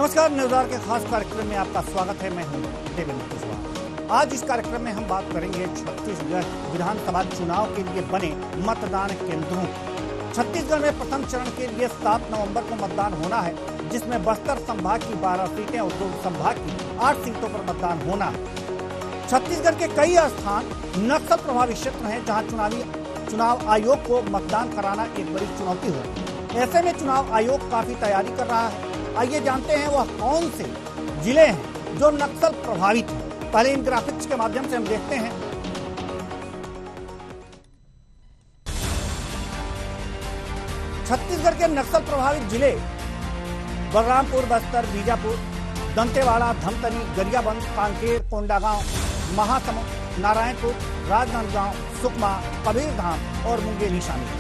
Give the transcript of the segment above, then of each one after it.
नमस्कार, न्यूज़ के खास कार्यक्रम में आपका स्वागत है। मैं हूं देवेंद्र कुशवाहा। आज इस कार्यक्रम में हम बात करेंगे छत्तीसगढ़ विधानसभा चुनाव के लिए बने मतदान केंद्रों। छत्तीसगढ़ में प्रथम चरण के लिए 7 नवंबर को मतदान होना है, जिसमें बस्तर संभाग की 12 सीटें और दुर्ग संभाग की 8 सीटों पर मतदान होना है। छत्तीसगढ़ के कई स्थान नक्सल प्रभावित क्षेत्र हैं, जहाँ चुनाव आयोग को मतदान कराना एक बड़ी चुनौती होगी। ऐसे में चुनाव आयोग काफी तैयारी कर रहा है। आइए जानते हैं वह कौन से जिले हैं जो नक्सल प्रभावित हैं। पहले इन ग्राफिक्स के माध्यम से हम देखते हैं। छत्तीसगढ़ के नक्सल प्रभावित जिले बलरामपुर, बस्तर, बीजापुर, दंतेवाड़ा, धमतरी, गरियाबंद, कांकेर, कोंडागांव, महासमुंद, नारायणपुर, राजनांदगांव, सुकमा, कबीरधाम और मुंगेली शामिल हैं।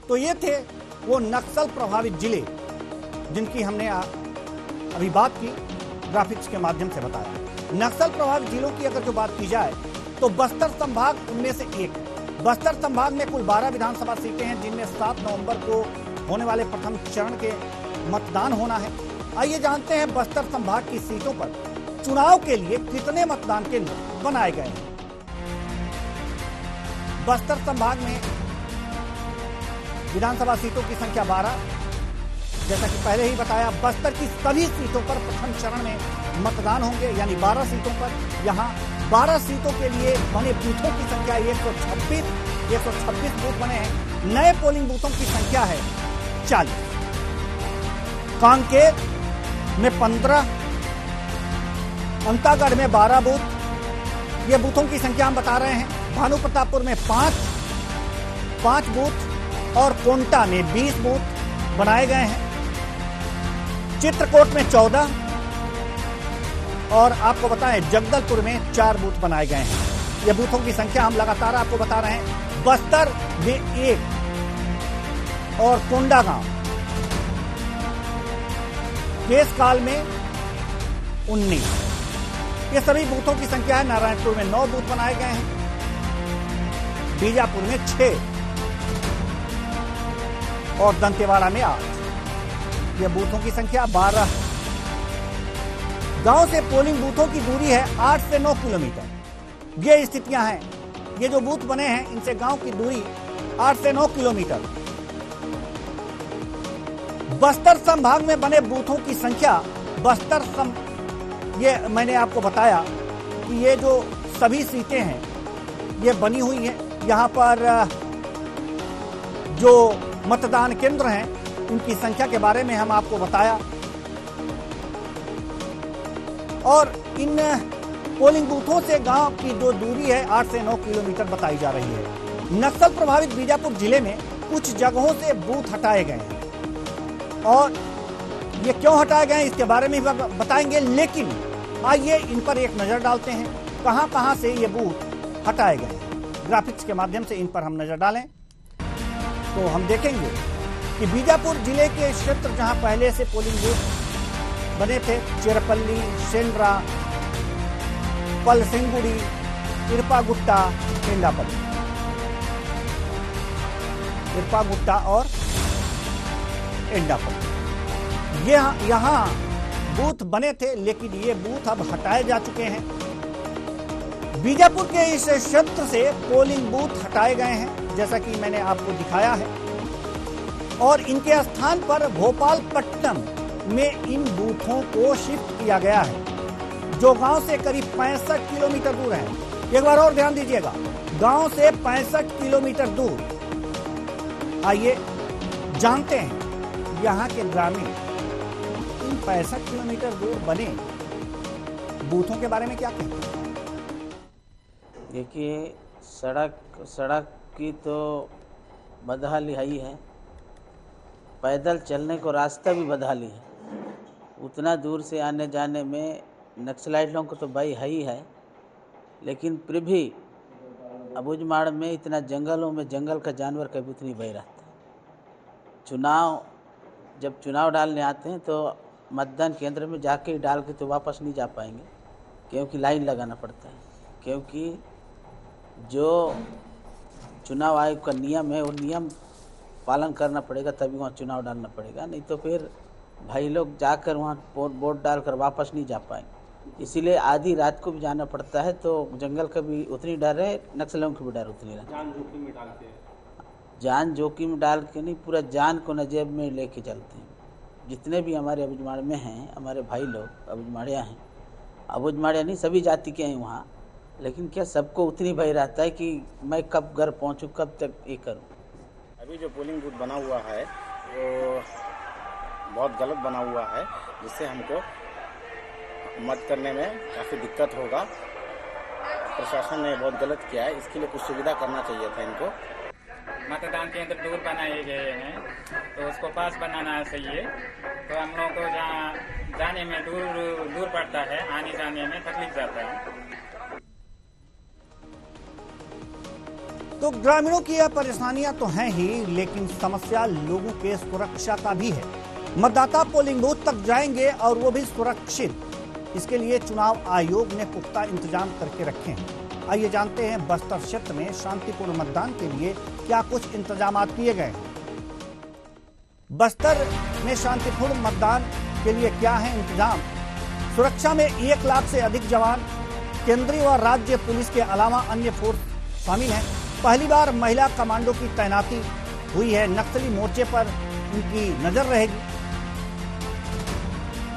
तो ये थे वो नक्सल प्रभावित जिले जिनकी हमने अभी बात की, ग्राफिक्स के माध्यम से बताया। नक्सल प्रभावित जिलों की अगर जो बात की जाए तो बस्तर संभाग उनमें से एक है। बस्तर संभाग में कुल 12 विधानसभा सीटें हैं, जिनमें 7 नवंबर को होने वाले प्रथम चरण के मतदान होना है। आइए जानते हैं बस्तर संभाग की सीटों पर चुनाव के लिए कितने मतदान केंद्र बनाए गए हैं। बस्तर संभाग में विधानसभा सीटों की संख्या 12। जैसा कि पहले ही बताया, बस्तर की सभी सीटों पर प्रथम चरण में मतदान होंगे, यानी 12 सीटों पर। यहां 12 सीटों के लिए बने बूथों की संख्या 126 बूथ बने हैं। नए पोलिंग बूथों की संख्या है 40। कांकेर में 15, अंतागढ़ में 12 बूथ, ये बूथों की संख्या हम बता रहे हैं। भानुप्रतापपुर में 5 बूथ और कोंटा में 20 बूथ बनाए गए हैं। चित्रकोट में 14 और आपको बताएं जगदलपुर में 4 बूथ बनाए गए हैं। ये बूथों की संख्या हम लगातार आपको बता रहे हैं। बस्तर में 1 और कोंडागांव, केसकाल में 19। ये सभी बूथों की संख्या है। नारायणपुर में 9 बूथ बनाए गए हैं, बीजापुर में 6 और दंतेवाड़ा में 8। यह बूथों की संख्या 12। गांव से पोलिंग बूथों की दूरी है 8 से 9 किलोमीटर। ये स्थितियां हैं। ये जो बूथ बने हैं, इनसे गांव की दूरी 8 से 9 किलोमीटर। बस्तर संभाग में बने बूथों की संख्या ये मैंने आपको बताया कि ये जो सभी सीटें हैं ये बनी हुई हैं। यहां पर जो मतदान केंद्र हैं उनकी संख्या के बारे में हम आपको बताया, और इन पोलिंग बूथों से गांव की जो दूरी है 8 से 9 किलोमीटर बताई जा रही है। नक्सल प्रभावित बीजापुर जिले में कुछ जगहों से बूथ हटाए गए हैं, और ये क्यों हटाए गए हैं इसके बारे में बताएंगे। लेकिन आइए इन पर एक नजर डालते हैं, कहां से ये बूथ हटाए गए हैं। ग्राफिक्स के माध्यम से इन पर हम नजर डालें तो हम देखेंगे कि बीजापुर जिले के क्षेत्र जहां पहले से पोलिंग बूथ बने थे, चेरपल्ली, सेंड्रा, पलसिंगुड़ी, इरपागुट्टा, एंडापल्ली, इरपागुट्टा और एंडापल्ली, ये यहां बूथ बने थे, लेकिन ये बूथ अब हटाए जा चुके हैं। बीजापुर के इस क्षेत्र से पोलिंग बूथ हटाए गए हैं, जैसा कि मैंने आपको दिखाया है, और इनके स्थान पर भोपालपट्टनम में इन बूथों को शिफ्ट किया गया है, जो गांव से करीब 65 किलोमीटर दूर है। एक बार और ध्यान दीजिएगा, गांव से 65 किलोमीटर दूर। आइए जानते हैं यहां के ग्रामीण इन 65 किलोमीटर दूर बने बूथों के बारे में क्या कहते हैं। देखिए, सड़क की तो बदहाली है ही है, पैदल चलने को रास्ता भी बदहाली है। उतना दूर से आने जाने में नक्सलाइटों को तो भय है ही है, लेकिन फिर भी अबुझमाड़ में इतना जंगलों में जंगल का जानवर कभी उतनी भय रहता है। जब चुनाव डालने आते हैं तो मतदान केंद्र में जाके डाल के तो वापस नहीं जा पाएंगे, क्योंकि लाइन लगाना पड़ता है। क्योंकि जो चुनाव आयोग का नियम है, वो नियम पालन करना पड़ेगा, तभी वहाँ चुनाव डालना पड़ेगा, नहीं तो फिर भाई लोग जाकर वहाँ वोट डालकर वापस नहीं जा पाएंगे। इसीलिए आधी रात को भी जाना पड़ता है, तो जंगल का भी उतनी डर है, नक्सलियों की भी डर उतनी है। जान जोखिम में डालते हैं। जान जोखिम डाल के नहीं, पूरा जान को नजेब में लेके चलते हैं। जितने भी हमारे अबुझमाड़ में हैं, हमारे भाई लोग अबुझमाड़िया हैं, अबुझमाड़िया नहीं सभी जाति के हैं वहाँ, लेकिन क्या सबको उतनी भय रहता है कि मैं कब घर पहुँचूँ, कब तक ये करूँ। अभी जो पोलिंग बूथ बना हुआ है वो बहुत गलत बना हुआ है, जिससे हमको मत करने में काफ़ी दिक्कत होगा। प्रशासन ने बहुत गलत किया है, इसके लिए कुछ सुविधा करना चाहिए था इनको। मतदान केंद्र दूर बनाए गए हैं तो उसको पास बनाना चाहिए, तो हम लोगों को जहाँ जाने में दूर पड़ता है, आने जाने में तकलीफ जाता है। तो ग्रामीणों की यह परेशानियां तो हैं ही, लेकिन समस्या लोगों के सुरक्षा का भी है। मतदाता पोलिंग बूथ तक जाएंगे और वो भी सुरक्षित। इसके लिए चुनाव आयोग ने पुख्ता इंतजाम करके रखे हैं। आइए जानते हैं बस्तर क्षेत्र में शांतिपूर्ण मतदान के लिए क्या कुछ इंतजाम किए गए हैं। बस्तर में शांतिपूर्ण मतदान के लिए क्या है इंतजाम? सुरक्षा में 1 लाख से अधिक जवान, केंद्रीय व राज्य पुलिस के अलावा अन्य फोर्स शामिल हैं। पहली बार महिला कमांडो की तैनाती हुई है। नक्सली मोर्चे पर उनकी नजर रहेगी।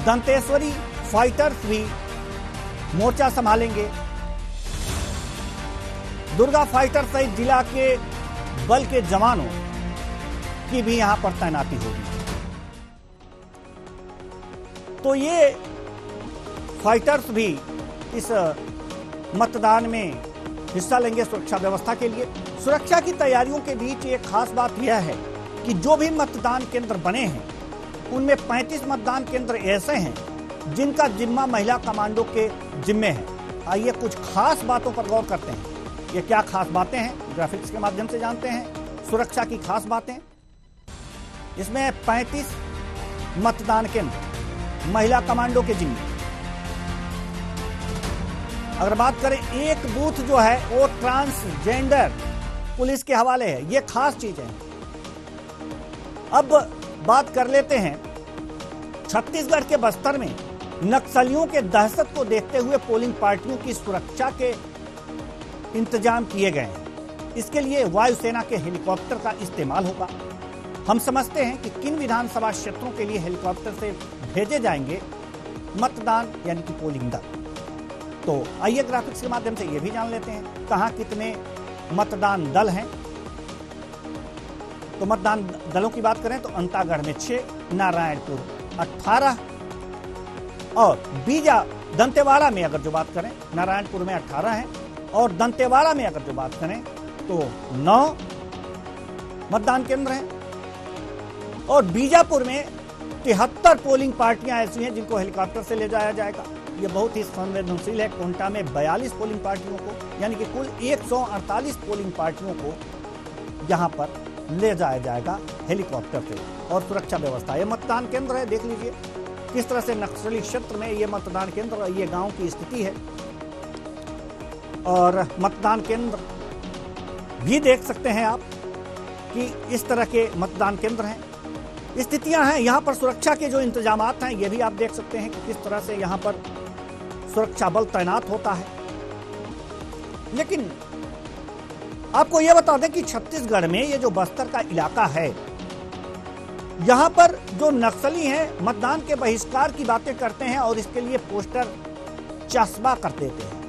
दंतेश्वरी फाइटर्स भी मोर्चा संभालेंगे। दुर्गा फाइटर सहित जिला के बल के जवानों की भी यहां पर तैनाती होगी। तो ये फाइटर्स भी इस मतदान में हिस्सा लेंगे सुरक्षा व्यवस्था के लिए। सुरक्षा की तैयारियों के बीच एक खास बात यह है कि जो भी मतदान केंद्र बने हैं उनमें 35 मतदान केंद्र ऐसे हैं जिनका जिम्मा महिला कमांडो के जिम्मे है। आइए कुछ खास बातों पर गौर करते हैं। ये क्या खास बातें हैं, ग्राफिक्स के माध्यम से जानते हैं सुरक्षा की खास बातें। इसमें 35 मतदान केंद्र महिला कमांडो के जिम्मे। अगर बात करें, एक बूथ जो है वो ट्रांसजेंडर पुलिस के हवाले है। ये खास चीज है। अब बात कर लेते हैं छत्तीसगढ़ के बस्तर में नक्सलियों के दहशत को देखते हुए पोलिंग पार्टियों की सुरक्षा के इंतजाम किए गए हैं। इसके लिए वायुसेना के हेलीकॉप्टर का इस्तेमाल होगा। हम समझते हैं कि किन विधानसभा क्षेत्रों के लिए हेलीकॉप्टर से भेजे जाएंगे मतदान यानी कि पोलिंग दल। तो आइए ग्राफिक्स के माध्यम से ये भी जान लेते हैं कहां कितने मतदान दल हैं। तो मतदान दलों की बात करें तो अंतागढ़ में 6, नारायणपुर 18 और बीजा दंतेवाड़ा में अगर जो बात करें, नारायणपुर में 18 है और दंतेवाड़ा में अगर जो बात करें तो 9 मतदान केंद्र हैं और बीजापुर में 73 पोलिंग पार्टियां ऐसी हैं जिनको हेलीकॉप्टर से ले जाया जाएगा। ये बहुत ही संवेदनशील है। कोंटा में 42 पोलिंग पार्टियों को यानी कि कुल 148 पोलिंग पार्टियों को यहां पर ले जाया जाएगा हेलीकॉप्टर से। और सुरक्षा व्यवस्था, ये मतदान केंद्र है, देख लीजिए किस तरह से नक्सली क्षेत्र में ये मतदान केंद्र और ये गांव की स्थिति है। और मतदान केंद्र भी देख सकते हैं आप कि इस तरह के मतदान केंद्र हैं, स्थितियां हैं। यहां पर सुरक्षा के जो इंतजामात हैं ये भी आप देख सकते हैं कि किस तरह से यहां पर सुरक्षा बल तैनात होता है। लेकिन आपको यह बता दें कि छत्तीसगढ़ में ये जो बस्तर का इलाका है, यहां पर जो नक्सली हैं मतदान के बहिष्कार की बातें करते हैं और इसके लिए पोस्टर चस्पा कर देते हैं।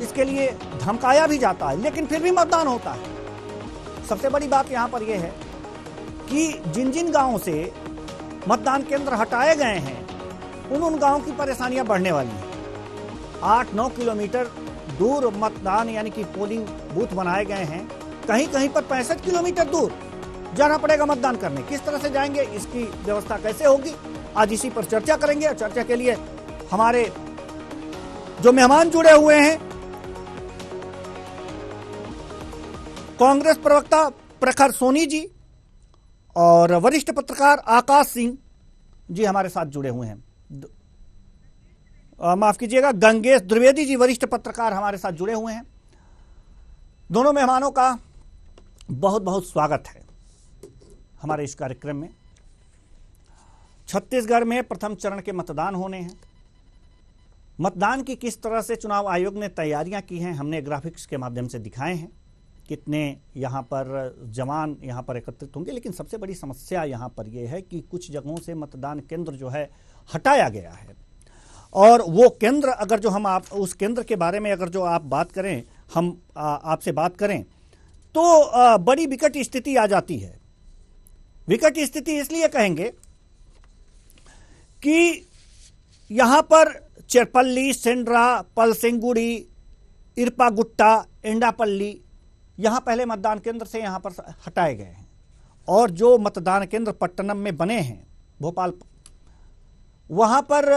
इसके लिए धमकाया भी जाता है, लेकिन फिर भी मतदान होता है। सबसे बड़ी बात यहां पर यह है कि जिन जिन गांवों से मतदान केंद्र हटाए गए हैं उन गांवों की परेशानियां बढ़ने वाली हैं। 8-9 किलोमीटर दूर मतदान यानी कि पोलिंग बूथ बनाए गए हैं। कहीं कहीं पर 65 किलोमीटर दूर जाना पड़ेगा मतदान करने। किस तरह से जाएंगे, इसकी व्यवस्था कैसे होगी, आज इसी पर चर्चा करेंगे। चर्चा के लिए हमारे जो मेहमान जुड़े हुए हैं, कांग्रेस प्रवक्ता प्रखर सोनी जी और वरिष्ठ पत्रकार आकाश सिंह जी हमारे साथ जुड़े हुए हैं। माफ कीजिएगा, गंगेश द्विवेदी जी वरिष्ठ पत्रकार हमारे साथ जुड़े हुए हैं। दोनों मेहमानों का बहुत बहुत स्वागत है। हमारे इस कार्यक्रम में। छत्तीसगढ़ में प्रथम चरण के मतदान होने हैं। मतदान की किस तरह से चुनाव आयोग ने तैयारियां की हैं हमने ग्राफिक्स के माध्यम से दिखाए हैं। कितने यहाँ पर जवान यहाँ पर एकत्रित होंगे, लेकिन सबसे बड़ी समस्या यहाँ पर यह है कि कुछ जगहों से मतदान केंद्र जो है हटाया गया है। और वो केंद्र अगर जो हम आप उस केंद्र के बारे में अगर जो आप बात करें, हम आपसे बात करें तो बड़ी विकट स्थिति आ जाती है। विकट स्थिति इसलिए कहेंगे कि यहाँ पर चेरपल्ली, सेंड्रा, पलसिंगुड़ी, इरपागुट्टा, एंडापल्ली यहाँ पहले मतदान केंद्र से यहाँ पर हटाए गए हैं। और जो मतदान केंद्र पट्टनम में बने हैं, भोपाल, वहाँ पर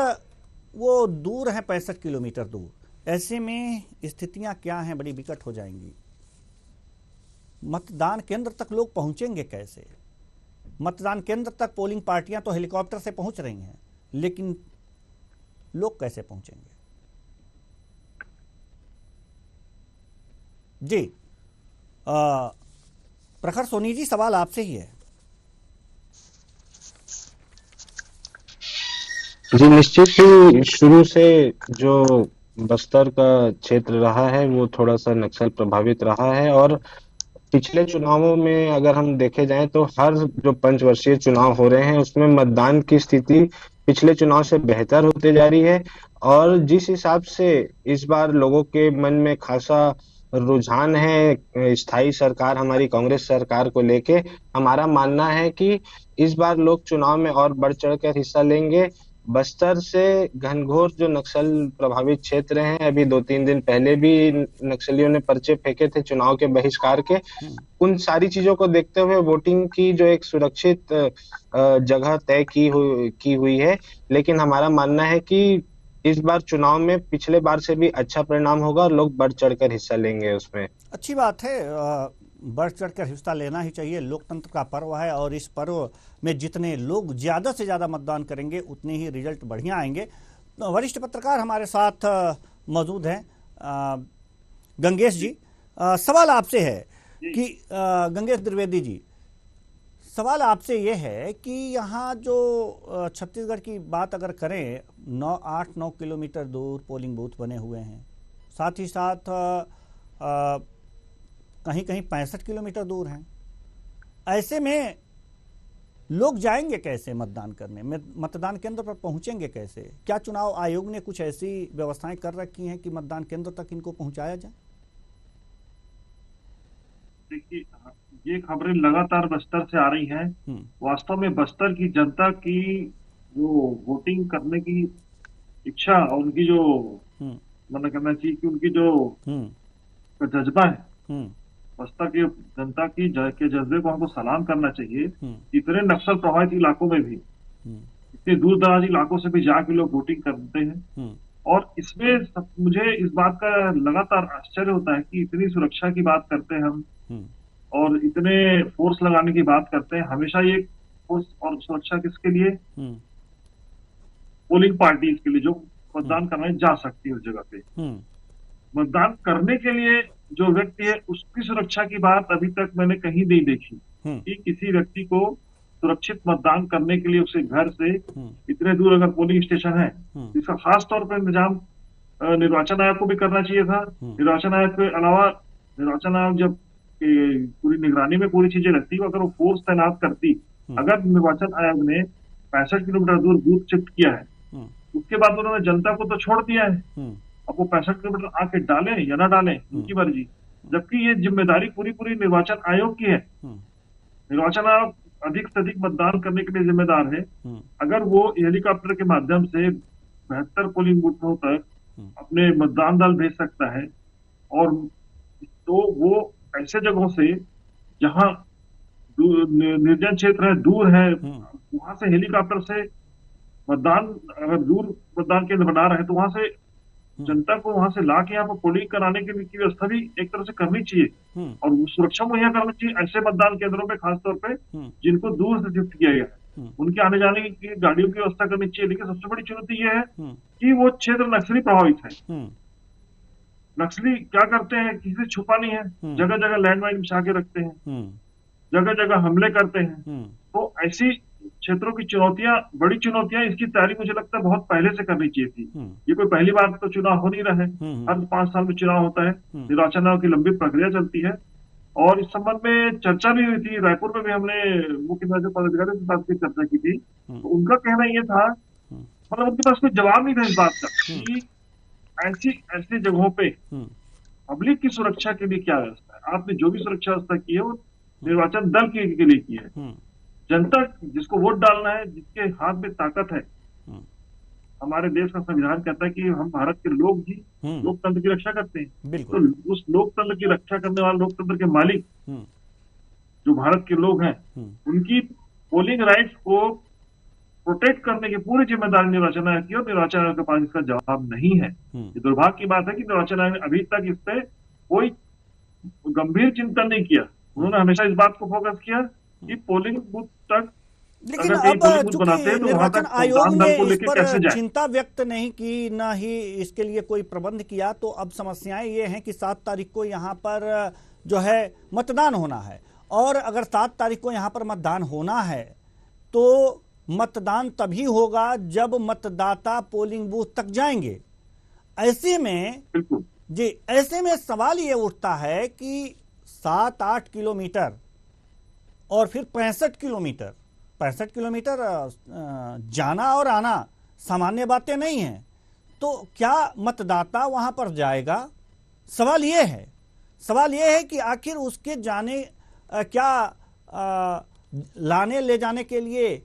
वो दूर हैं 65 किलोमीटर दूर। ऐसे में स्थितियाँ क्या हैं, बड़ी विकट हो जाएंगी। मतदान केंद्र तक लोग पहुँचेंगे कैसे? मतदान केंद्र तक पोलिंग पार्टियां तो हेलीकॉप्टर से पहुंच रही हैं, लेकिन लोग कैसे पहुंचेंगे? जी, प्रखर सोनी जी, सवाल आपसे ही है। जी, निश्चित ही शुरू से जो बस्तर का क्षेत्र रहा है वो थोड़ा सा नक्सल प्रभावित रहा है। और पिछले चुनावों में अगर हम देखे जाएं तो हर जो पंचवर्षीय चुनाव हो रहे हैं उसमें मतदान की स्थिति पिछले चुनाव से बेहतर होते जा रही है। और जिस हिसाब से इस बार लोगों के मन में खासा रुझान है स्थायी सरकार, हमारी कांग्रेस सरकार को लेके, हमारा मानना है कि इस बार लोग चुनाव में और बढ़ चढ़कर हिस्सा लेंगे। बस्तर से घनघोर जो नक्सल प्रभावित क्षेत्र हैं, अभी 2-3 दिन पहले भी नक्सलियों ने पर्चे फेंके थे चुनाव के बहिष्कार के। उन सारी चीजों को देखते हुए वोटिंग की जो एक सुरक्षित जगह तय की हुई है। लेकिन हमारा मानना है कि इस बार चुनाव में पिछले बार से भी अच्छा परिणाम होगा और लोग बढ़ चढ़कर हिस्सा लेंगे उसमें। अच्छी बात है, बढ़ चढ़कर हिस्सा लेना ही चाहिए। लोकतंत्र का पर्व है और इस पर्व में जितने लोग ज़्यादा से ज़्यादा मतदान करेंगे उतने ही रिजल्ट बढ़िया आएंगे। वरिष्ठ पत्रकार हमारे साथ मौजूद हैं, गंगेश जी। सवाल आपसे है कि गंगेश द्विवेदी जी, सवाल आपसे ये है कि यहाँ जो छत्तीसगढ़ की बात अगर करें, 8-9 किलोमीटर दूर पोलिंग बूथ बने हुए हैं, साथ ही साथ कहीं कहीं 65 किलोमीटर दूर हैं। ऐसे में लोग जाएंगे कैसे मतदान करने में? मतदान केंद्र पर पहुंचेंगे कैसे? क्या चुनाव आयोग ने कुछ ऐसी व्यवस्थाएं कर रखी हैं कि मतदान केंद्र तक इनको पहुंचाया जाए? देखिए, ये खबरें लगातार बस्तर से आ रही हैं। वास्तव में बस्तर की जनता की जो वोटिंग करने की इच्छा और उनकी जो मतलब कहना चाहिए कि उनकी जो जज्बा है, बस्तर की जनता की के जज्बे को हमको सलाम करना चाहिए। इतने नक्सल प्रभावित इलाकों में भी, इतने दूर दराज इलाकों से भी जाके लोग वोटिंग करते हैं। और इसमें मुझे इस बात का लगातार आश्चर्य होता है कि इतनी सुरक्षा की बात करते हैं हम और इतने फोर्स लगाने की बात करते हैं। हमेशा ये फोर्स और सुरक्षा किसके लिए? पोलिंग पार्टी के लिए, जो मतदान करने जा सकती है उस जगह पे। मतदान करने के लिए जो व्यक्ति है उसकी सुरक्षा की बात अभी तक मैंने कहीं नहीं देखी कि किसी व्यक्ति को सुरक्षित मतदान करने के लिए उसके घर से इतने दूर अगर पोलिंग स्टेशन है, इसका खास तौर पर इंतजाम निर्वाचन आयोग को भी करना चाहिए था। निर्वाचन आयोग के अलावा निर्वाचन आयोग जब पूरी निगरानी में पूरी चीजें रखती, अगर वो फोर्स तैनात करती, अगर निर्वाचन आयोग ने 65 किलोमीटर दूर बूथ शिफ्ट किया है, उसके बाद उन्होंने जनता को तो छोड़ दिया है। अब वो 65 किलोमीटर आके डालें या ना डालें, उनकी मर्जी। जबकि ये जिम्मेदारी पूरी निर्वाचन आयोग की है। निर्वाचन आयोग अधिक से अधिक मतदान करने के लिए जिम्मेदार है। अगर वो हेलीकॉप्टर के माध्यम से 72 पोलिंग बूथों तक अपने मतदान दल भेज सकता है, और तो वो ऐसे जगहों से जहां निर्जन क्षेत्र है, दूर है, वहां से हेलीकॉप्टर से मतदान, अगर दूर मतदान केंद्र बना रहे तो वहां से जनता को वहां से ला के यहाँ पर पोलिंग कराने की व्यवस्था भी एक तरह से करनी चाहिए और सुरक्षा मुहैया करना चाहिए ऐसे मतदान केंद्रों पे, खासतौर पे जिनको दूर से शिफ्ट किया गया है, उनके आने जाने की गाड़ियों की व्यवस्था करनी चाहिए। लेकिन सबसे बड़ी चुनौती यह है कि वो क्षेत्र नक्सली प्रभावित है। नक्सली क्या करते हैं, किसी से छुपा नहीं है, जगह जगह लैंडमाइन बिछा के रखते हैं। जगह जगह हमले करते हैं। तो ऐसी क्षेत्रों की चुनौतियां, बड़ी चुनौतियां, इसकी तैयारी मुझे लगता है बहुत पहले से करनी चाहिए थी। ये कोई पहली बार तो चुनाव हो नहीं रहा है, हर 5 साल में चुनाव होता है, निर्वाचन आयोग की लंबी प्रक्रिया चलती है। और इस संबंध में चर्चा भी हुई थी, रायपुर में भी हमने मुख्य निर्वाचन पदाधिकारी के साथ भी चर्चा की थी। तो उनका कहना ये था, मतलब उनके पास कोई जवाब नहीं था इस बात का कि ऐसी जगहों पे पब्लिक की सुरक्षा के लिए क्या व्यवस्था है। आपने जो भी सुरक्षा व्यवस्था की है वो निर्वाचन दल के लिए की है। जनता जिसको वोट डालना है, जिसके हाथ में ताकत है, हमारे देश का संविधान कहता है कि हम भारत के लोग ही लोकतंत्र की रक्षा करते हैं। तो उस लोकतंत्र की रक्षा करने वाले, लोकतंत्र के मालिक जो भारत के लोग हैं, उनकी पोलिंग राइट्स को प्रोटेक्ट करने की पूरी जिम्मेदारी निर्वाचन आयोग की, और निर्वाचन आयोग के पास इसका जवाब नहीं है। ये दुर्भाग्य की बात है कि निर्वाचन आयोग ने अभी तक इस पे कोई गंभीर चिंतन नहीं किया। उन्होंने हमेशा इस बात को फोकस किया कि पोलिंग बूथ तक, लेकिन अब चूंकि निर्वाचन आयोग ने इस पर चिंता व्यक्त नहीं की, न ही इसके लिए कोई प्रबंध किया, तो अब समस्याएं ये हैं कि 7 तारीख को यहाँ पर जो है मतदान होना है, और अगर 7 तारीख को यहाँ पर मतदान होना है तो मतदान तभी होगा जब मतदाता पोलिंग बूथ तक जाएंगे। ऐसे में सवाल ये उठता है कि 7-8 किलोमीटर और फिर 65 किलोमीटर जाना और आना सामान्य बातें नहीं हैं। तो क्या मतदाता वहां पर जाएगा? सवाल ये है कि आखिर उसके जाने लाने ले जाने के लिए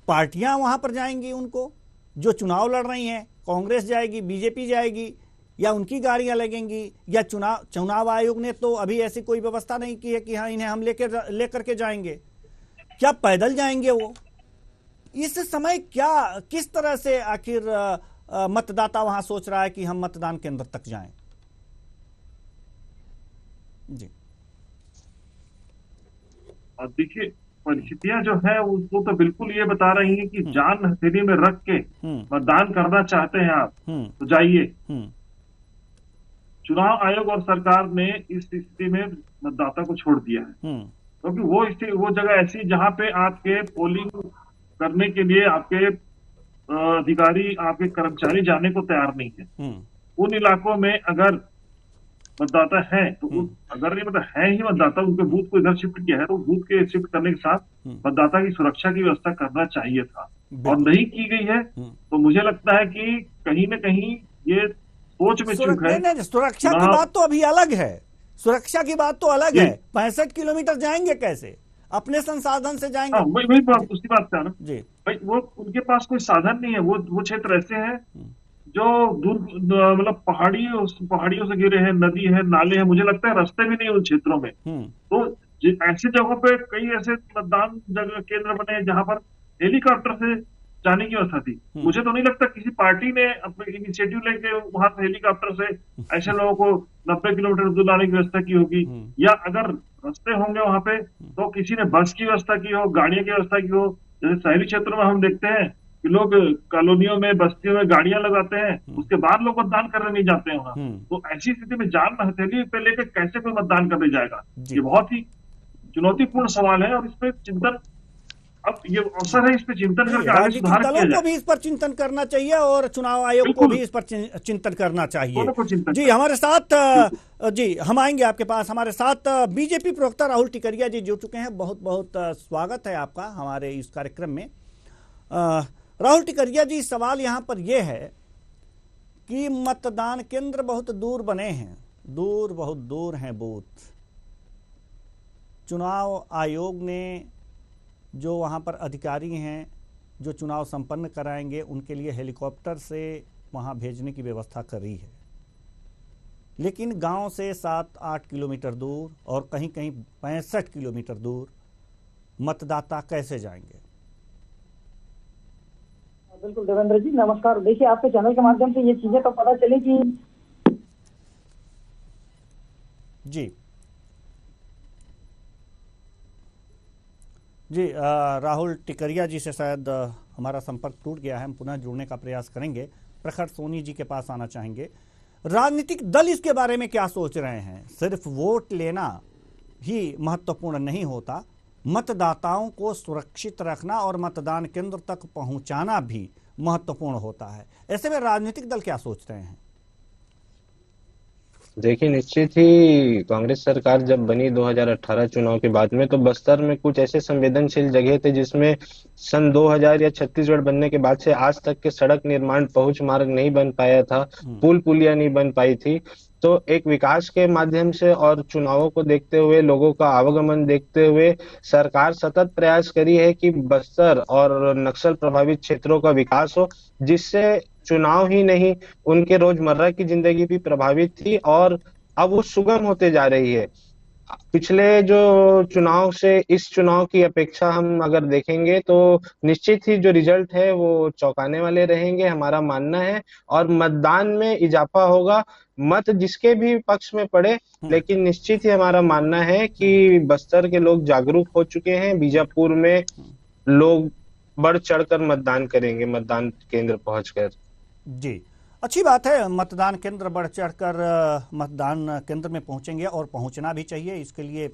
पार्टियां वहां पर जाएंगी, उनको जो चुनाव लड़ रही हैं, कांग्रेस जाएगी, बीजेपी जाएगी, या उनकी गाड़ियां लगेंगी, या चुनाव आयोग ने तो अभी ऐसी कोई व्यवस्था नहीं की है कि हाँ इन्हें हम लेकर के जाएंगे। क्या पैदल जाएंगे वो? इस समय किस तरह से आखिर मतदाता वहां सोच रहा है कि हम मतदान केंद्र तक जाएं? जी, और देखिए परिस्थितियां जो है उसको तो बिल्कुल ये बता रही है कि जान हथेली में रख के मतदान करना चाहते हैं आप तो जाइए। चुनाव आयोग और सरकार ने इस स्थिति में मतदाता को छोड़ दिया है, क्योंकि वो जगह ऐसी जहां पे आपके पोलिंग करने के लिए आपके अधिकारी, आपके कर्मचारी जाने को तैयार नहीं है। उन इलाकों में अगर मतदाता है तो अगर नहीं मतलब है ही मतदाता, उनके बूथ को इधर शिफ्ट किया है, तो बूथ के शिफ्ट करने के साथ मतदाता की सुरक्षा की व्यवस्था करना चाहिए था, और नहीं की गई है। तो मुझे लगता है कि कहीं न कहीं ये सोच में चूक है। सुरक्षा की बात तो अभी अलग है, सुरक्षा की बात तो अलग है। 65 किलोमीटर जाएंगे कैसे? अपने संसाधन से जाएंगे। वही बात, उसकी बात है ना जी भाई, वो उनके पास कोई साधन नहीं है। वो क्षेत्र ऐसे हैं जो दूर, मतलब पहाड़ियों से घिरे हैं, नदी है, नाले हैं, मुझे लगता है रास्ते भी नहीं उन क्षेत्रों में। तो ऐसी जगहों पे कई ऐसे मतदान जगह केंद्र बने हैं जहां पर हेलीकॉप्टर से जाने की व्यवस्था थी। मुझे तो नहीं लगता किसी पार्टी ने अपने इनिशिएटिव लेके वहां से हेलीकॉप्टर से ऐसे लोगों को 90 किलोमीटर दूर लाने की व्यवस्था की होगी, या अगर रास्ते होंगे वहां पे तो किसी ने बस की व्यवस्था की हो, गाड़ियों की व्यवस्था की हो। जैसे शहरी क्षेत्रों में हम देखते हैं कि लोग कॉलोनियों में, बस्तियों में गाड़ियां लगाते हैं, उसके बाद लोग मतदान करने नहीं जाते हैं वहां। तो ऐसी स्थिति में जान हथेली पे लेकर कैसे कोई मतदान करने जाएगा? ये बहुत ही चुनौतीपूर्ण सवाल है, और इस पर चिंतन, अब ये अवसर है इस पर चिंतन करके आगे सुधार किया जाए। को भी इस पर चिंतन करना चाहिए और चुनाव आयोग को भी इस पर चिंतन करना चाहिए। जी, हमारे साथ जी हम आएंगे आपके पास। हमारे साथ बीजेपी प्रवक्ता राहुल टिकरिया जी जुड़ चुके हैं। बहुत बहुत स्वागत है आपका हमारे इस कार्यक्रम में। राहुल टिकरिया जी, सवाल यहाँ पर यह है कि मतदान केंद्र बहुत दूर बने हैं, बहुत दूर हैं बूथ। चुनाव आयोग ने जो वहाँ पर अधिकारी हैं जो चुनाव संपन्न कराएंगे, उनके लिए हेलीकॉप्टर से वहाँ भेजने की व्यवस्था करी है, लेकिन गांव से 7-8 किलोमीटर दूर और कहीं कहीं 65 किलोमीटर दूर मतदाता कैसे जाएंगे? बिल्कुल देवेंद्र जी, नमस्कार। देखिए, आपके चैनल के माध्यम से ये चीजें तो पता चली कि जी राहुल टिकरिया जी से शायद हमारा संपर्क टूट गया है। हम पुनः जुड़ने का प्रयास करेंगे। प्रखर सोनी जी के पास आना चाहेंगे। राजनीतिक दल इसके बारे में क्या सोच रहे हैं? सिर्फ वोट लेना ही महत्वपूर्ण नहीं होता, मतदाताओं को सुरक्षित रखना और मतदान केंद्र तक पहुंचाना भी महत्वपूर्ण होता है। ऐसे में राजनीतिक दल क्या सोच रहे हैं? देखिए, निश्चित ही कांग्रेस सरकार जब बनी 2018 चुनाव के बाद में, तो बस्तर में कुछ ऐसे संवेदनशील जगह थे जिसमें सन 2000 या छत्तीसगढ़ बनने के बाद से आज तक के सड़क निर्माण, पहुंच मार्ग नहीं बन पाया था, पुल पुलिया नहीं बन पाई थी। तो एक विकास के माध्यम से और चुनावों को देखते हुए, लोगों का आवागमन देखते हुए सरकार सतत प्रयास करी है कि बस्तर और नक्सल प्रभावित क्षेत्रों का विकास हो, जिससे चुनाव ही नहीं, उनके रोजमर्रा की जिंदगी भी प्रभावित थी और अब वो सुगम होते जा रही है। पिछले जो चुनाव से इस चुनाव की अपेक्षा हम अगर देखेंगे तो निश्चित ही जो रिजल्ट है वो चौंकाने वाले रहेंगे, हमारा मानना है। और मतदान में इजाफा होगा, मत जिसके भी पक्ष में पड़े, लेकिन निश्चित ही हमारा मानना है कि बस्तर के लोग जागरूक हो चुके हैं। बीजापुर में लोग बढ़ चढ़कर मतदान करेंगे, मतदान केंद्र पहुंचकर। जी, अच्छी बात है। मतदान केंद्र बढ़ चढ़कर मतदान केंद्र में पहुंचेंगे और पहुंचना भी चाहिए, इसके लिए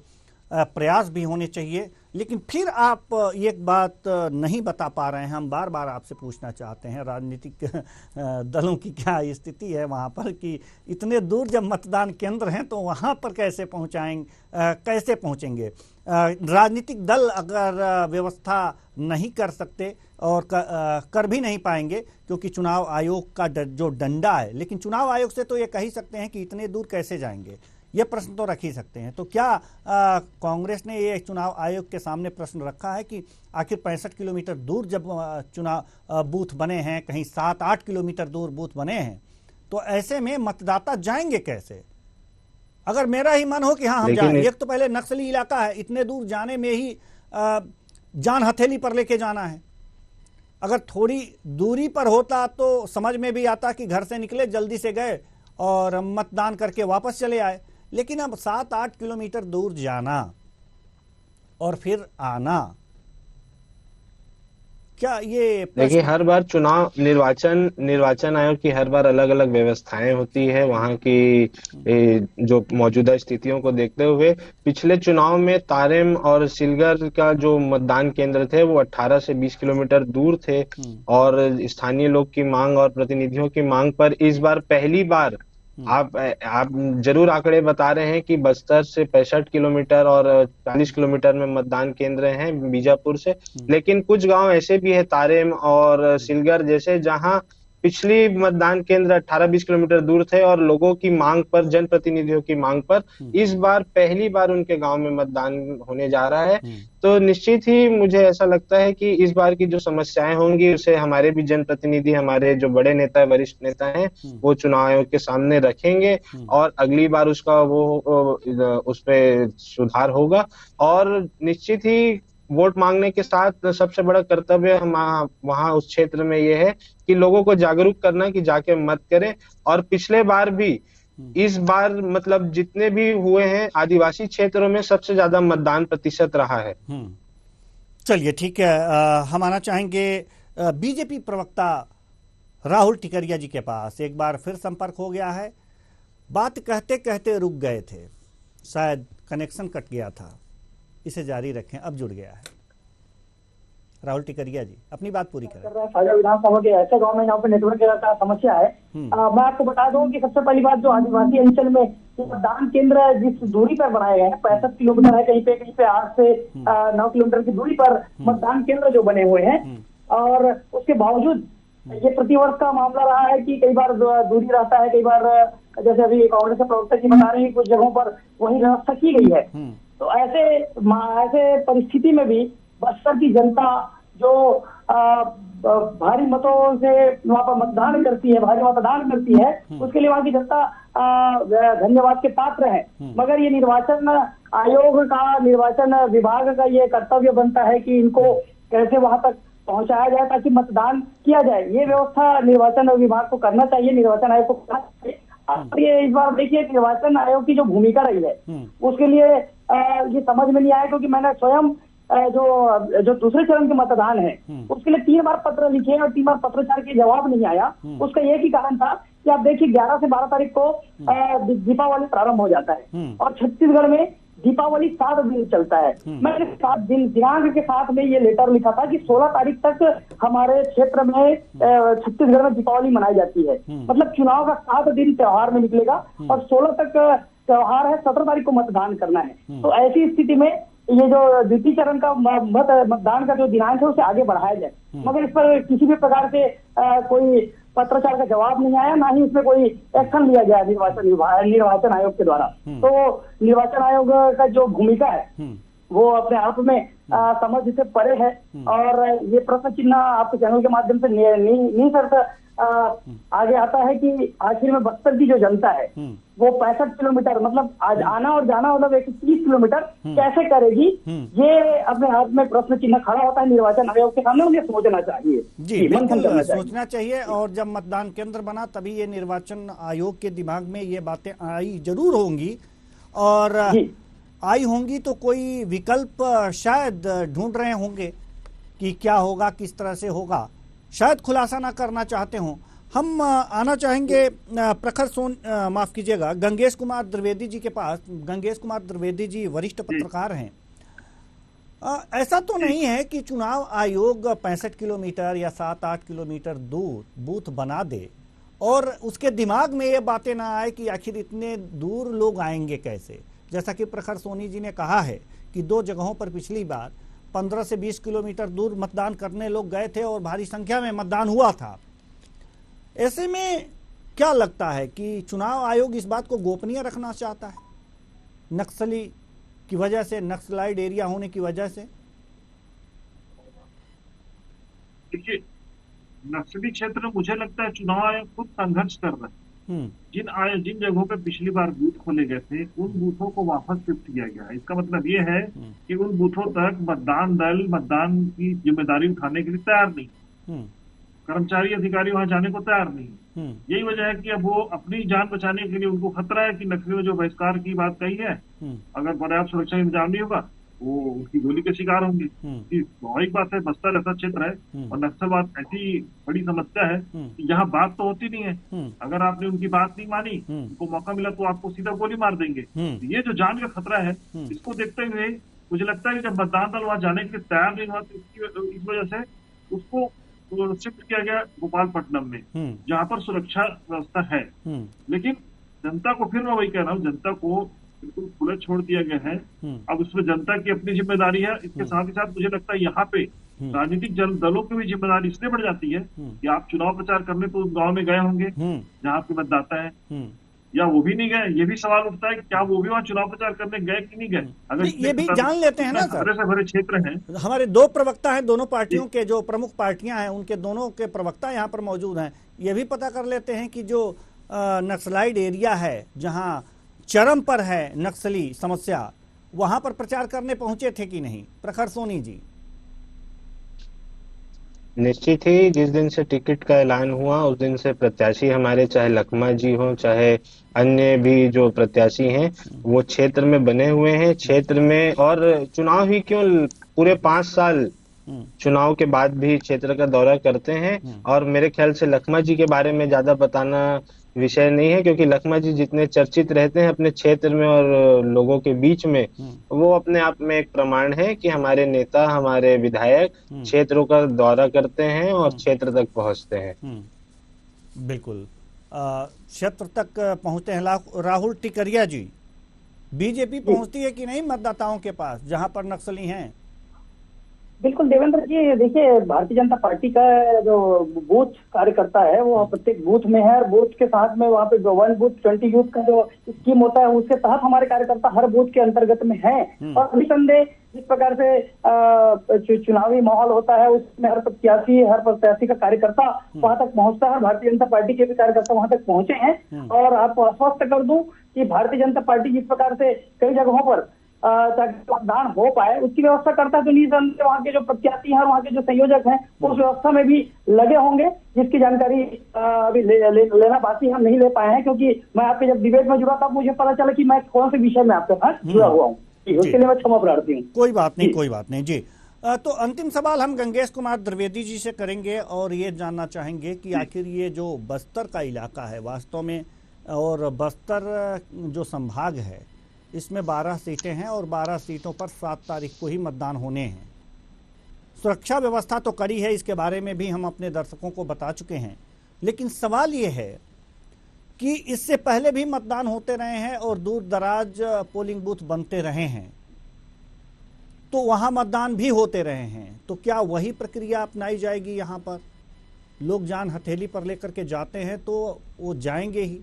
प्रयास भी होने चाहिए। लेकिन फिर आप एक बात नहीं बता पा रहे हैं, हम बार बार आपसे पूछना चाहते हैं, राजनीतिक दलों की क्या स्थिति है वहाँ पर कि इतने दूर जब मतदान केंद्र हैं तो वहाँ पर कैसे कैसे पहुँचेंगे? राजनीतिक दल अगर व्यवस्था नहीं कर सकते और कर भी नहीं पाएंगे, क्योंकि चुनाव आयोग का जो डंडा है, लेकिन चुनाव आयोग से तो ये कह ही सकते हैं कि इतने दूर कैसे जाएंगे, ये प्रश्न तो रख ही सकते हैं। तो क्या कांग्रेस ने ये चुनाव आयोग के सामने प्रश्न रखा है कि आखिर 65 किलोमीटर दूर जब चुनाव बूथ बने हैं, कहीं 7-8 किलोमीटर दूर बूथ बने हैं, तो ऐसे में मतदाता जाएंगे कैसे? अगर मेरा ही मन हो कि हाँ हम जाएं, एक तो पहले नक्सली इलाका है, इतने दूर जाने में ही जान हथेली पर लेके जाना है। अगर थोड़ी दूरी पर होता तो समझ में भी आता कि घर से निकले, जल्दी से गए और मतदान करके वापस चले आए। लेकिन अब 7-8 किलोमीटर दूर जाना और फिर आना, क्या ये देखिए, हर बार चुनाव निर्वाचन आयोग की हर बार अलग अलग व्यवस्थाएं होती है वहां की जो मौजूदा स्थितियों को देखते हुए। पिछले चुनाव में तारेम और सिलगर का जो मतदान केंद्र थे वो 18 से 20 किलोमीटर दूर थे और स्थानीय लोग की मांग और प्रतिनिधियों की मांग पर इस बार पहली बार आप जरूर आंकड़े बता रहे हैं कि बस्तर से 65 किलोमीटर और 40 किलोमीटर में मतदान केंद्र हैं बीजापुर से, लेकिन कुछ गांव ऐसे भी है तारेम और सिलगर जैसे, जहां पिछली मतदान केंद्र 18-20 किलोमीटर दूर थे और लोगों की मांग पर, जनप्रतिनिधियों की मांग पर इस बार पहली बार उनके गांव में मतदान होने जा रहा है। तो निश्चित ही मुझे ऐसा लगता है कि इस बार की जो समस्याएं होंगी उसे हमारे भी जनप्रतिनिधि, हमारे जो बड़े नेता, वरिष्ठ नेता हैं, वो चुनाव आयोग के सामने रखेंगे और अगली बार उसका उस पर सुधार होगा। और निश्चित ही वोट मांगने के साथ सबसे बड़ा कर्तव्य वहां उस क्षेत्र में ये है कि लोगों को जागरूक करना कि जाके मत करें। और पिछले बार भी, इस बार मतलब जितने भी हुए हैं आदिवासी क्षेत्रों में सबसे ज्यादा मतदान प्रतिशत रहा है। चलिए ठीक है, हम आना चाहेंगे बीजेपी प्रवक्ता राहुल टिकरिया जी के पास। एक बार फिर संपर्क हो गया है, बात कहते कहते रुक गए थे, शायद कनेक्शन कट गया था, इसे जारी रखें, अब जुड़ गया है। राहुल टिकरिया जी, अपनी बात पूरी करें। साझा विधानसभा के ऐसे गांव में जहाँ पे नेटवर्क का समस्या है, मैं आपको बता दूं कि सबसे पहली बात, जो आदिवासी अंचल में मतदान केंद्र जिस दूरी पर बनाए गए हैं, 65 किलोमीटर है, कहीं पे 8 से 9 किलोमीटर की दूरी पर मतदान केंद्र जो बने हुए हैं, और उसके बावजूद ये प्रतिवर्ष का मामला रहा है कि कई बार दूरी रहता है, कई बार जैसे अभी कांग्रेस के प्रवक्ता जी बता रहे हैं कुछ जगहों पर वही व्यवस्था की गई है। तो ऐसे परिस्थिति में भी बस्तर की जनता जो भारी मतों से वहाँ पर मतदान करती है, भारी मतदान करती है, उसके लिए वहाँ की जनता धन्यवाद के पात्र है। मगर ये निर्वाचन आयोग का, निर्वाचन विभाग का ये कर्तव्य बनता है कि इनको कैसे वहां तक पहुंचाया जाए ताकि मतदान किया जाए। ये व्यवस्था निर्वाचन विभाग को करना चाहिए, निर्वाचन आयोग को करना चाहिए। और ये इस बार देखिए निर्वाचन आयोग की जो भूमिका रही है उसके लिए ये समझ में नहीं आया, क्योंकि मैंने स्वयं जो दूसरे चरण के मतदान है उसके लिए 3 बार पत्र लिखे और 3 बार पत्रचार के जवाब नहीं आया। उसका एक ही कारण था कि आप देखिए 11 से 12 तारीख को दीपावली प्रारंभ हो जाता है और छत्तीसगढ़ में दीपावली 7 दिन चलता है। मैंने 7 दिन दिनांक के साथ में ये लेटर लिखा था कि 16 तारीख तक हमारे क्षेत्र में छत्तीसगढ़ में दीपावली मनाई जाती है। मतलब चुनाव का 7 दिन त्योहार में निकलेगा और 16 तक त्योहार है, 17 तारीख को मतदान करना है। तो ऐसी स्थिति में ये जो द्वितीय चरण का मतदान का जो दिनांक है उसे आगे बढ़ाया जाए, मगर इस पर किसी भी प्रकार से कोई पत्राचार का जवाब नहीं आया, ना ही इसमें कोई एक्शन लिया गया निर्वाचन आयोग के द्वारा। तो निर्वाचन आयोग का जो भूमिका है वो अपने आप में समझ से परे है और ये प्रश्न चिन्ह आपके चैनल के माध्यम से निःशर्त आगे आता है कि आखिर में बस्तर की जो जनता है वो 65 किलोमीटर मतलब आज आना और जाना मतलब 130 किलोमीटर कैसे करेगी, ये अपने आप में प्रश्न चिन्ह खड़ा होता है निर्वाचन आयोग के सामने। उन्हें सोचना चाहिए, जी बिल्कुल सोचना चाहिए। और जब मतदान केंद्र बना तभी ये निर्वाचन आयोग के दिमाग में ये बातें आई जरूर होंगी और आई होंगी तो कोई विकल्प शायद ढूंढ रहे होंगे कि क्या होगा, किस तरह से होगा। शायद खुलासा ना करना चाहते हों। हम आना चाहेंगे प्रखर माफ कीजिएगा गंगेश कुमार द्विवेदी जी के पास। गंगेश कुमार द्विवेदी जी वरिष्ठ पत्रकार हैं। ऐसा तो नहीं है कि चुनाव आयोग 65 किलोमीटर या 7-8 किलोमीटर दूर बूथ बना दे और उसके दिमाग में ये बातें ना आए कि आखिर इतने दूर लोग आएंगे कैसे। जैसा कि प्रखर सोनी जी ने कहा है कि 2 जगहों पर पिछली बार 15 से 20 किलोमीटर दूर मतदान करने लोग गए थे और भारी संख्या में मतदान हुआ था। ऐसे में क्या लगता है कि चुनाव आयोग इस बात को गोपनीय रखना चाहता है नक्सली की वजह से, नक्सलाइड एरिया होने की वजह से? देखिए, नक्सली क्षेत्र मुझे लगता है चुनाव आयोग खुद संघर्ष कर रहा है। जिन जगहों पे पिछली बार बूथ खोले गए थे उन बूथों को वापस शिफ्ट किया गया है। इसका मतलब ये है कि उन बूथों तक मतदान दल मतदान की जिम्मेदारी उठाने के लिए तैयार नहीं, कर्मचारी अधिकारी वहां जाने को तैयार नहीं। यही वजह है कि अब वो अपनी जान बचाने के लिए उनको खतरा है कि नक्सली ने जो बहिष्कार की बात कही है, अगर पर्याप्त सुरक्षा इंतजाम नहीं होगा वो उनकी गोली के शिकार होंगे। स्वाभाविक बात है, बस्तर ऐसा क्षेत्र है और नक्सलवाद ऐसी बड़ी समस्या है कि यहाँ बात तो होती नहीं है। अगर आपने उनकी बात नहीं मानी, उनको मौका मिला तो आपको सीधा गोली मार देंगे। ये जो जान का खतरा है, इसको देखते हुए मुझे लगता है कि जब मतदान दल वहां जाने के लिए तैयार नहीं हुआ तो इस वजह से उसको शिफ्ट किया गया गोपालपट्टनम में, जहाँ पर सुरक्षा व्यवस्था है। लेकिन जनता को, फिर मैं वही कह रहा हूँ, जनता को बिल्कुल खुले छोड़ दिया गया है। अब उसमें जनता की अपनी जिम्मेदारी है। इसके साथ ही साथ मुझे लगता है यहाँ पे राजनीतिक दलों की भी जिम्मेदारी इसलिए बढ़ जाती है कि आप चुनाव प्रचार करने तो उस गाँव में गए होंगे जहाँ आपके मतदाता है, या वो भी नहीं गए। ये भी सवाल उठता है कि क्या वो भी वहाँ चुनाव प्रचार करने गए कि नहीं गए। अगर ये भी जान लेते हैं ना सर, से भरे क्षेत्र हैं। हमारे 2 प्रवक्ता हैं, दोनों पार्टियों के जो प्रमुख पार्टियां हैं उनके दोनों के प्रवक्ता यहाँ पर मौजूद हैं। ये भी पता कर लेते हैं कि जो नक्सलाइड एरिया है जहाँ चरम पर है नक्सली समस्या, वहां पर प्रचार करने पहुंचे थे कि नहीं प्रखर सोनी जी? निश्चित ही जिस दिन से टिकट का ऐलान हुआ उस दिन से प्रत्याशी हमारे, चाहे लखमा जी हो चाहे अन्य भी जो प्रत्याशी हैं, वो क्षेत्र में बने हुए हैं। क्षेत्र में और चुनाव ही क्यों, पूरे 5 साल चुनाव के बाद भी क्षेत्र का दौरा करते हैं। और मेरे ख्याल से लखमा जी के बारे में ज्यादा बताना विषय नहीं है, क्योंकि लखमा जी जितने चर्चित रहते हैं अपने क्षेत्र में और लोगों के बीच में, वो अपने आप में एक प्रमाण है कि हमारे नेता, हमारे विधायक क्षेत्रों का दौरा करते हैं और क्षेत्र तक पहुंचते हैं। बिल्कुल, क्षेत्र तक पहुंचते हैं। राहुल टिकरिया जी, बीजेपी पहुंचती है कि नहीं मतदाताओं के पास जहां पर नक्सली हैं? बिल्कुल देवेंद्र जी, देखिए भारतीय जनता पार्टी का जो बूथ कार्यकर्ता है वो प्रत्येक बूथ में है और बूथ के साथ में वहाँ पे जो 1 बूथ 20 यूथ का जो स्कीम होता है उसके तहत हमारे कार्यकर्ता हर बूथ के अंतर्गत में है। और निसंदेह जिस प्रकार से चुनावी माहौल होता है उसमें हर प्रत्याशी का कार्यकर्ता वहां तक पहुंचता है और भारतीय जनता पार्टी के भी कार्यकर्ता वहां तक पहुंचे हैं। और आपको आश्वस्त कर दूं कि भारतीय जनता पार्टी जिस प्रकार से कई जगहों पर मतदान हो पाए उसकी व्यवस्था करता है, तो निसंदेह वहाँ के जो प्रत्याशी हैं, वहाँ के जो संयोजक हैं उस व्यवस्था में भी लगे होंगे, जिसकी जानकारी अभी लेना बाकी हम नहीं ले पाए हैं, क्योंकि मैं आपके जब डिबेट में जुड़ा तब मुझे पता चला कि मैं कौन से विषय में आपके साथ जुड़ा हुआ हूँ। उसके लिए मैं क्षमा प्रार्थी हूँ। कोई बात नहीं जी। तो अंतिम सवाल हम गंगेश कुमार द्विवेदी जी से करेंगे और ये जानना चाहेंगे कि आखिर ये जो बस्तर का इलाका है वास्तव में, और बस्तर जो संभाग है इसमें 12 सीटें हैं और 12 सीटों पर 7 तारीख को ही मतदान होने हैं। सुरक्षा व्यवस्था तो कड़ी है, इसके बारे में भी हम अपने दर्शकों को बता चुके हैं, लेकिन सवाल ये है कि इससे पहले भी मतदान होते रहे हैं और दूर दराज पोलिंग बूथ बनते रहे हैं, तो वहां मतदान भी होते रहे हैं, तो क्या वही प्रक्रिया अपनाई जाएगी? यहाँ पर लोग जान हथेली पर लेकर के जाते हैं तो वो जाएंगे ही,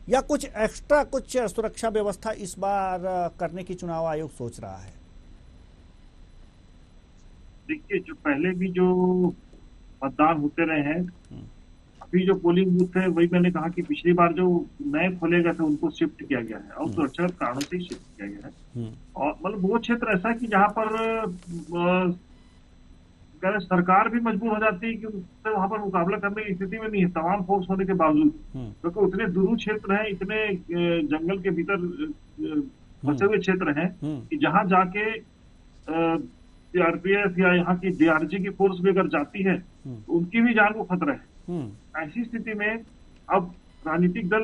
या कुछ एक्स्ट्रा कुछ सुरक्षा व्यवस्था इस बार करने की चुनाव आयोग सोच रहा है? देखिए, जो पहले भी जो मतदान होते रहे हैं, अभी जो पोलिंग बूथ है वही मैंने कहा कि पिछली बार जो नए खोले गए थे उनको शिफ्ट किया गया है और सुरक्षागत कारणों से ही शिफ्ट किया गया है। और मतलब वो क्षेत्र ऐसा है कि जहाँ पर सरकार भी मजबूर हो जाती है कि उससे वहां पर मुकाबला करने की स्थिति में नहीं है, तमाम फोर्स होने के बावजूद, क्योंकि उतने दूर क्षेत्र हैं, इतने जंगल के भीतर बसे हुए क्षेत्र हैं कि जहां जाके सीआरपीएफ या यहाँ की डीआरजी की फोर्स भी अगर जाती है तो उनकी भी जान को खतरा है। ऐसी स्थिति में अब राजनीतिक दल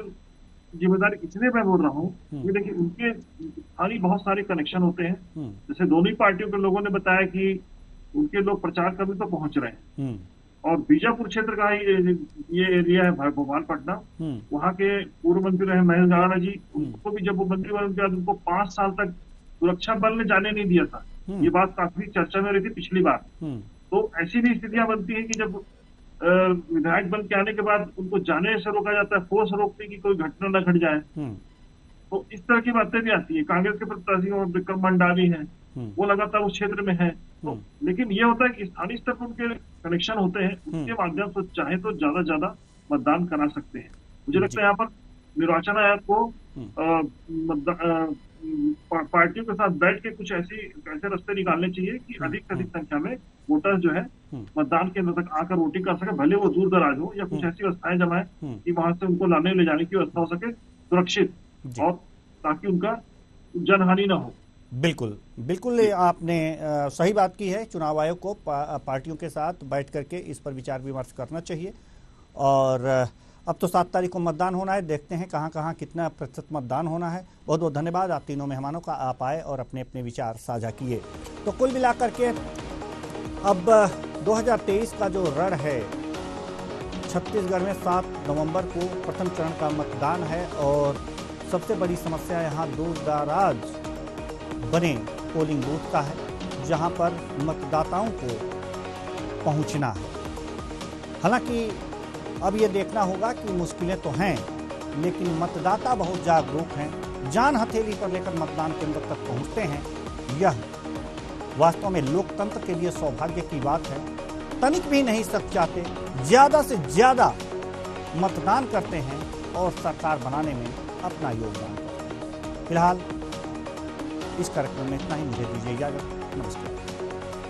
जिम्मेदारी इसलिए मैं बोल रहा हूँ कि देखिए, उनके स्थानीय बहुत सारे कनेक्शन होते हैं। जैसे दोनों ही पार्टियों के लोगों ने बताया कि उनके लोग प्रचार करने तो पहुंच रहे हैं, और बीजापुर क्षेत्र का ये एरिया है भोपालपट्टन, वहाँ के पूर्व मंत्री रहे महेश गागड़ा जी, उनको भी जब वो मंत्री बने के बाद उनको 5 साल तक सुरक्षा बल ने जाने नहीं दिया था। ये बात काफी चर्चा में रही थी पिछली बार। तो ऐसी भी स्थितियां बनती है कि जब विधायक बन के आने के बाद उनको जाने से रोका जाता है, फोर्स रोकने की कोई घटना न घट जाए, तो इस तरह की बातें भी आती है। कांग्रेस के प्रत्याशी और विक्रम मंडावी हैं, वो लगातार उस क्षेत्र में है, तो लेकिन ये होता है कि स्थानीय स्तर पर उनके कनेक्शन होते हैं, उसके माध्यम से चाहे तो ज्यादा मतदान करा सकते हैं। मुझे लगता है यहाँ पर निर्वाचन आयोग को पार्टियों के साथ बैठ के कुछ ऐसे रास्ते निकालने चाहिए कि अधिक से अधिक संख्या में वोटर जो है मतदान केंद्र तक आकर वोटिंग कर सके, भले वो दूर दराज हो, या कुछ ऐसी व्यवस्थाएं जमाए कि वहां से उनको लाने ले जाने की व्यवस्था हो सके सुरक्षित, और ताकि उनका जनहानि ना हो। बिल्कुल आपने सही बात की है। चुनाव आयोग को पार्टियों के साथ बैठ करके इस पर विचार विमर्श करना चाहिए। और अब तो 7 तारीख को मतदान होना है, देखते हैं कहाँ कितना प्रतिशत मतदान होना है। बहुत बहुत धन्यवाद आप तीनों मेहमानों का, आप आए और अपने अपने विचार साझा किए। तो कुल मिलाकर के अब 2023 का जो रण है, छत्तीसगढ़ में 7 नवंबर को प्रथम चरण का मतदान है, और सबसे बड़ी समस्या यहाँ दूर दराज बने पोलिंग बूथ का है, जहाँ पर मतदाताओं को पहुँचना है। हालांकि अब ये देखना होगा कि मुश्किलें तो हैं, लेकिन मतदाता बहुत जागरूक हैं, जान हथेली पर लेकर मतदान केंद्र तक पहुंचते हैं। यह वास्तव में लोकतंत्र के लिए सौभाग्य की बात है। तनिक भी नहीं सचाते, ज़्यादा से ज़्यादा मतदान करते हैं और सरकार बनाने में अपना योगदान करते हैं। फिलहाल इस कार्यक्रम में इतना ही, मुझे दीजिए इजाजत। नमस्कार।